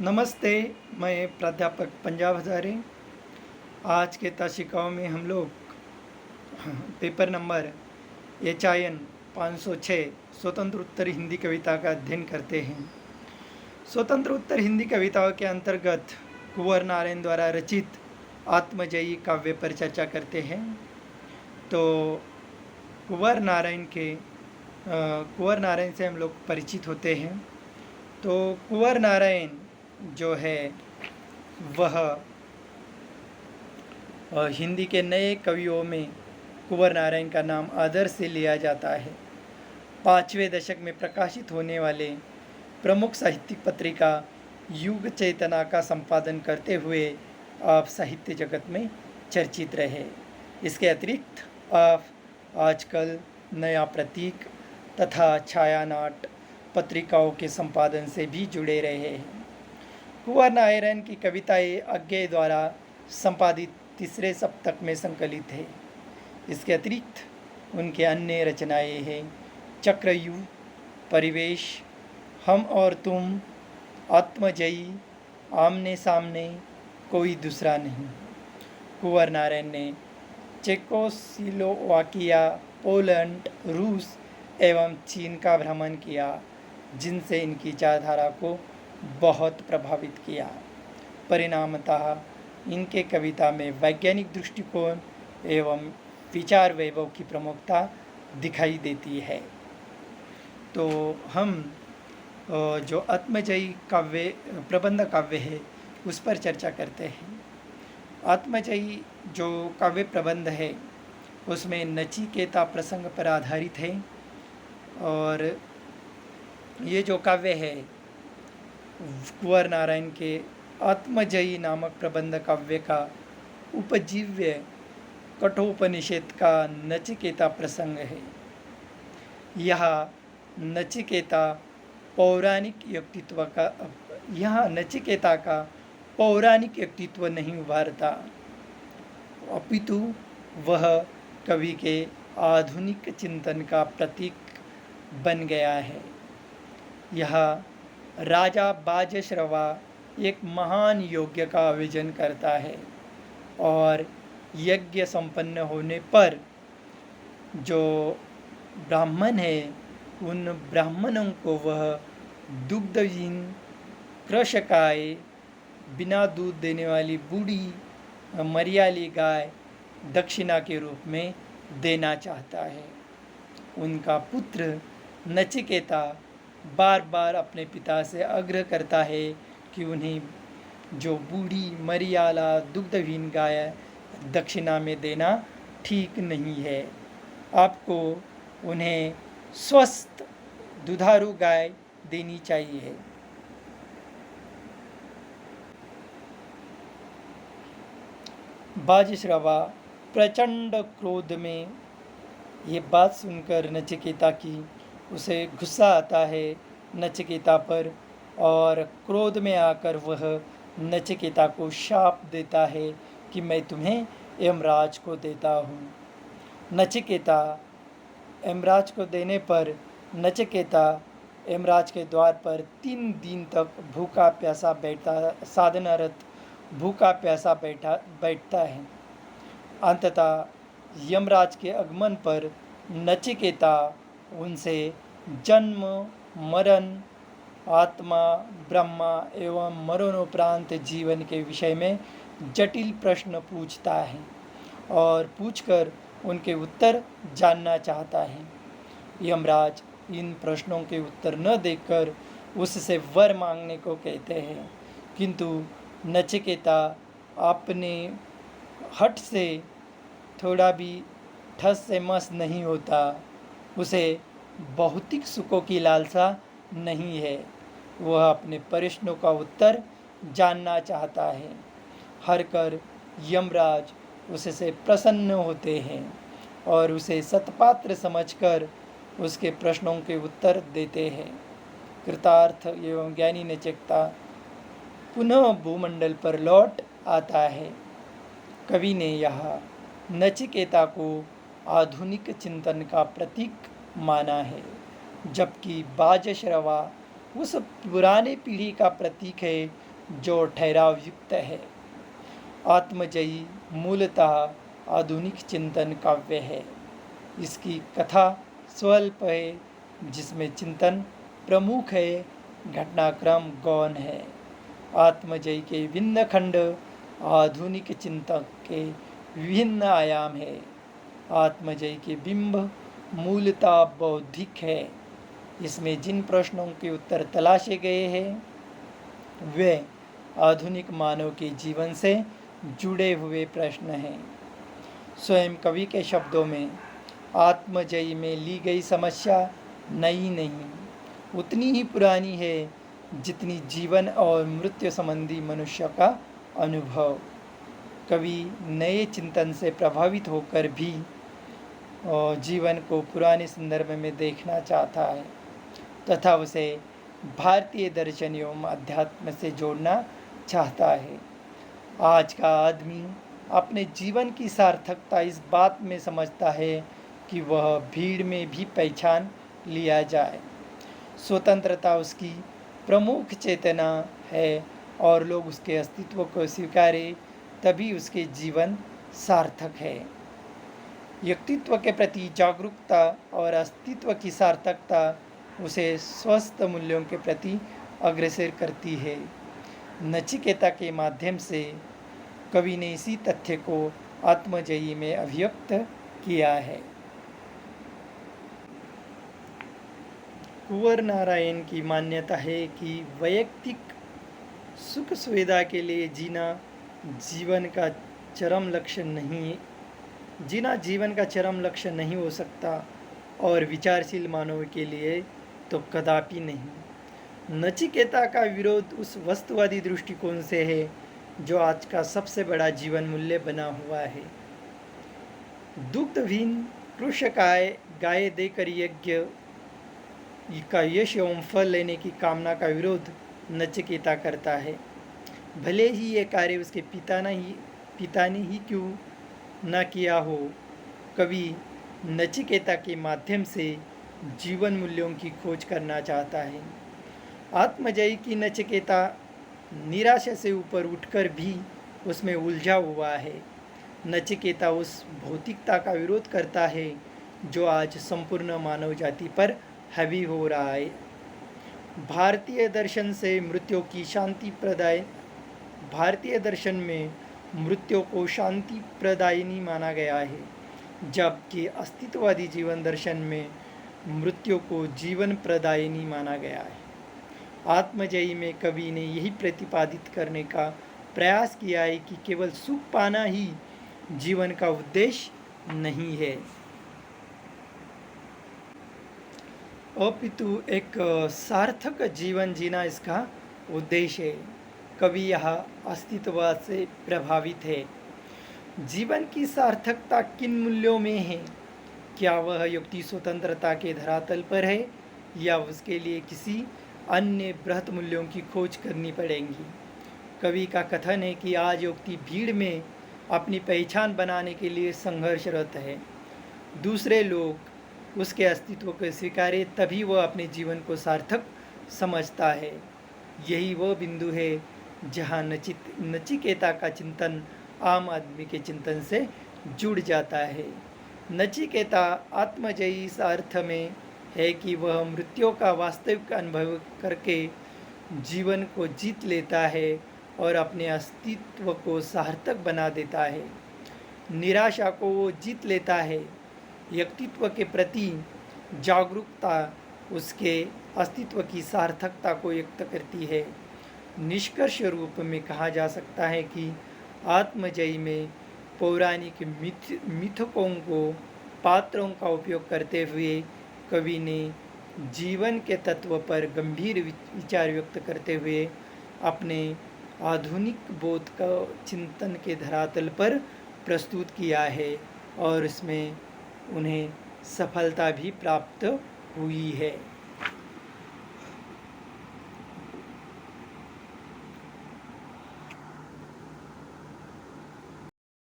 नमस्ते। मैं प्राध्यापक पंजाब हज़ारे। आज के ताशिकाओं में हम लोग पेपर नंबर HIN 506 स्वतंत्र उत्तर हिंदी कविता का अध्ययन करते हैं। स्वतंत्र उत्तर हिंदी कविताओं के अंतर्गत कुंवर नारायण द्वारा रचित आत्मजयी काव्य पर चर्चा करते हैं। तो कुंवर नारायण से हम लोग परिचित होते हैं। तो कुंवर नारायण जो है वह हिंदी के नए कवियों में कुंवर नारायण का नाम आदर से लिया जाता है। 5वें दशक में प्रकाशित होने वाले प्रमुख साहित्यिक पत्रिका युग चेतना का संपादन करते हुए आप साहित्य जगत में चर्चित रहे। इसके अतिरिक्त आप आजकल नया प्रतीक तथा छायानाट पत्रिकाओं के संपादन से भी जुड़े रहे हैं। कुंवर नारायण की कविताएं अज्ञेय द्वारा संपादित तीसरे सप्तक में संकलित है। इसके अतिरिक्त उनके अन्य रचनाएं हैं चक्रव्यूह, परिवेश, हम और तुम, आत्मजयी, आमने सामने, कोई दूसरा नहीं। कुंवर नारायण ने चेकोस्लोवाकिया, पोलैंड, रूस एवं चीन का भ्रमण किया, जिनसे इनकी विचारधारा को बहुत प्रभावित किया। परिणामतः इनके कविता में वैज्ञानिक दृष्टिकोण एवं विचार वैभव की प्रमुखता दिखाई देती है। तो हम जो आत्मजयी काव्य प्रबंध काव्य है उस पर चर्चा करते हैं। आत्मजयी जो काव्य प्रबंध है उसमें नचिकेता प्रसंग पर आधारित है और ये जो काव्य है कुंवर नारायण के आत्मजयी नामक प्रबंध काव्य का उपजीव्य कठोपनिषद का नचिकेता प्रसंग है। यह नचिकेता का पौराणिक व्यक्तित्व नहीं उभारता, अपितु वह कवि के आधुनिक चिंतन का प्रतीक बन गया है। यह राजा बाजश्रवा एक महान यज्ञ का आयोजन करता है और यज्ञ संपन्न होने पर जो ब्राह्मण है उन ब्राह्मणों को वह दुग्धहीन कृषकाय बिना दूध देने वाली बूढ़ी मरियाली गाय दक्षिणा के रूप में देना चाहता है। उनका पुत्र नचिकेता बार बार अपने पिता से आग्रह करता है कि उन्हें जो बूढ़ी मरियाला दुग्धहीन गाय दक्षिणा में देना ठीक नहीं है, आपको उन्हें स्वस्थ दुधारू गाय देनी चाहिए। बाजश्रवा प्रचंड क्रोध में ये बात सुनकर नचिकेता की उसे गुस्सा आता है नचिकेता पर और क्रोध में आकर वह नचिकेता को शाप देता है कि मैं तुम्हें यमराज को देता हूँ। नचिकेता यमराज को देने पर नचिकेता यमराज के द्वार पर 3 दिन तक भूखा प्यासा बैठता है। अंततः यमराज के आगमन पर नचिकेता उनसे जन्म, मरण, आत्मा, ब्रह्मा एवं मरणोपरांत जीवन के विषय में जटिल प्रश्न पूछता है और पूछकर उनके उत्तर जानना चाहता है। यमराज इन प्रश्नों के उत्तर न देकर उससे वर मांगने को कहते हैं, किंतु नचिकेता अपने हट से थोड़ा भी ठस से मस नहीं होता। उसे भौतिक सुखों की लालसा नहीं है, वह अपने प्रश्नों का उत्तर जानना चाहता है। हर कर यमराज उससे प्रसन्न होते हैं और उसे सत्पात्र समझकर उसके प्रश्नों के उत्तर देते हैं। कृतार्थ एवं ज्ञानी नचिकेता पुनः भूमंडल पर लौट आता है। कवि ने यह नचिकेता को आधुनिक चिंतन का प्रतीक माना है, जबकि बाजश्रवा उस पुराने पीढ़ी का प्रतीक है जो ठहराव युक्त है। आत्मजयी मूलतः आधुनिक चिंतन काव्य है। इसकी कथा स्वल्प है, जिसमें चिंतन प्रमुख है, घटनाक्रम गौण है। आत्मजयी के भिन्न खंड आधुनिक चिंतन के विभिन्न आयाम है। आत्मजयी के बिंब मूलतः बौद्धिक है। इसमें जिन प्रश्नों के उत्तर तलाशे गए हैं वे आधुनिक मानव के जीवन से जुड़े हुए प्रश्न हैं। स्वयं कवि के शब्दों में आत्मजयी में ली गई समस्या नई नहीं, उतनी ही पुरानी है जितनी जीवन और मृत्यु संबंधी मनुष्य का अनुभव। कवि नए चिंतन से प्रभावित होकर भी जीवन को पुराने संदर्भ में देखना चाहता है तथा उसे भारतीय दर्शन एवं अध्यात्म से जोड़ना चाहता है। आज का आदमी अपने जीवन की सार्थकता इस बात में समझता है कि वह भीड़ में भी पहचान लिया जाए। स्वतंत्रता उसकी प्रमुख चेतना है और लोग उसके अस्तित्व को स्वीकारें तभी उसके जीवन सार्थक है। व्यक्तित्व के प्रति जागरूकता और अस्तित्व की सार्थकता उसे स्वस्थ मूल्यों के प्रति अग्रसर करती है। नचिकेता के माध्यम से कवि ने इसी तथ्य को आत्मजयी में अभिव्यक्त किया है। कुंवर नारायण की मान्यता है कि वैयक्तिक सुख सुविधा के लिए जीना जीवन का चरम लक्ष्य नहीं हो सकता और विचारशील मानव के लिए तो कदापि नहीं। नचिकेता का विरोध उस वस्तुवादी दृष्टिकोण से है जो आज का सबसे बड़ा जीवन मूल्य बना हुआ है। दुग्धहीन कृषकाय गाय देकर यज्ञ का यश एवं फल लेने की कामना का विरोध नचिकेता करता है। भले ही ये कार्य उसके पिता ने ही क्यों न किया हो, कवि नचिकेता के माध्यम से जीवन मूल्यों की खोज करना चाहता है। आत्मजयी की नचिकेता निराशा से ऊपर उठकर भी उसमें उलझा हुआ है। नचिकेता उस भौतिकता का विरोध करता है जो आज संपूर्ण मानव जाति पर हावी हो रहा है। भारतीय दर्शन में मृत्यु को शांति प्रदायिनी माना गया है, जबकि अस्तित्ववादी जीवन दर्शन में मृत्यु को जीवन प्रदायिनी माना गया है। आत्मजयी में कवि ने यही प्रतिपादित करने का प्रयास किया है कि केवल सुख पाना ही जीवन का उद्देश्य नहीं है, अपितु एक सार्थक जीवन जीना इसका उद्देश्य है। कवि यह अस्तित्ववाद से प्रभावित है। जीवन की सार्थकता किन मूल्यों में है? क्या वह युक्ति स्वतंत्रता के धरातल पर है या उसके लिए किसी अन्य बृहत मूल्यों की खोज करनी पड़ेगी? कवि का कथन है कि आज युक्ति भीड़ में अपनी पहचान बनाने के लिए संघर्षरत है। दूसरे लोग उसके अस्तित्व को स्वीकारे तभी वह अपने जीवन को सार्थक समझता है। यही वह बिंदु है जहाँ नचिकेता का चिंतन आम आदमी के चिंतन से जुड़ जाता है। नचिकेता आत्मजयी इस अर्थ में है कि वह मृत्यु का वास्तविक अनुभव करके जीवन को जीत लेता है और अपने अस्तित्व को सार्थक बना देता है। निराशा को वो जीत लेता है। व्यक्तित्व के प्रति जागरूकता उसके अस्तित्व की सार्थकता को व्यक्त करती है। निष्कर्ष रूप में कहा जा सकता है कि आत्मजयी में पौराणिक मिथकों को पात्रों का उपयोग करते हुए कवि ने जीवन के तत्व पर गंभीर विचार व्यक्त करते हुए अपने आधुनिक बोध का चिंतन के धरातल पर प्रस्तुत किया है और इसमें उन्हें सफलता भी प्राप्त हुई है।